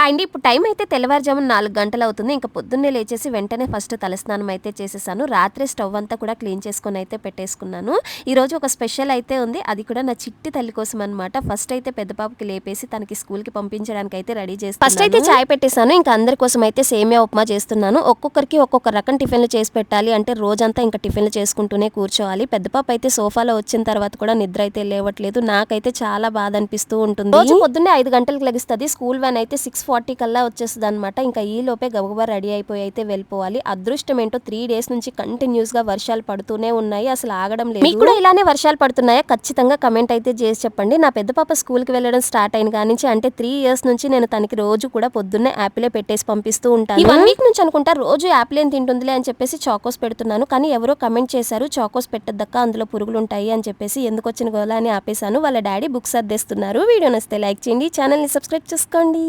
Hi అండి. ఇప్పుడు time అయితే తెల్లవారుజామున 4 గంటలవుతుంది. ఇంక పొద్దున్నే లేచేసి వెంటనే ఫస్ట్ తలస్నానం అయితే చేసేసాను. రాత్రే స్టవ్ అంతా కూడా క్లీన్ చేసుకొని అయితే పెట్టేసుకున్నాను. ఈరోజు ఒక స్పెషల్ అయితే ఉంది. అది కూడా నా చిట్టి తల్లి కోసం అనమాట. ఫస్ట్ అయితే పెద్ద పాపకి లేపేసి తనకి స్కూల్‌కి పంపించడానికి అయితే రెడీ చేస్తున్నాను. ఫస్ట్ అయితే చాయ్ పెట్టేసాను. ఇంకా అందరి కోసం అయితే సేమియా ఉప్మా చేస్తున్నాను. ఒక్కొక్కరికి ఒక్కొక్క రకం టిఫిన్‌లు చేసి పెట్టాలి అంటే రోజంతా ఇంకా టిఫిన్‌లు చేసుకుంటూనే కూర్చోవాలి. పెద్ద పాప అయితే సోఫాలో వచ్చిన తర్వాత కూడా నిద్ర అయితే లేవట్లేదు. నాకైతే చాలా బాధ అనిపిస్తూ ఉంటుంది. రోజు పొద్దున్నే 5 గంటలకు లెగుస్తది. స్కూల్ వ్యాన్ అయితే 6:40 కల్లా వచ్చేస్తదనమాట. ఇంకా ఈలోపే గబగబా రెడీ అయిపోయి అయితే వెళ్ళిపోవాలి. అదృష్టం ఏంటో 3 డేస్ నుంచి కంటిన్యూస్‌గా వర్షాలు పడుతూనే ఉన్నాయి. అసలు ఆగడం లేదు. మీకు కూడా ఇలానే వర్షాలు పడుతున్నాయా? ఖచ్చితంగా కమెంట్ అయితే చేసి చెప్పండి. నా పెద్ద పాప స్కూల్‌కి వెళ్ళడం స్టార్ట్ అయిన కానించి అంటే 3 ఇయర్స్ నుంచి నేను తనకి రోజు కూడా పొద్దున్నే యాపిలే పెట్టేసి పంపిస్తూ ఉంటాను. ఈ 1 వీక్ నుంచి అనుకుంటా రోజు యాపిల్ ఏం తింటుందిలే అని చెప్పేసి చాకోస్ పెడుతున్నాను. కానీ ఎవరో కమెంట్ చేశారు, చాకోస్ పెట్టద్దక్క అందులో పురుగులుంటాయి అని చెప్పేసి. ఎందుకొచ్చిన గోల అని ఆపేశాను. వాళ్ళ డాడీ బుక్స్ సర్దేస్తున్నారు. వీడియో నచ్చితే లైక్ చేయండి, ఛానల్‌ని సబ్స్క్రైబ్ చేసుకోండి.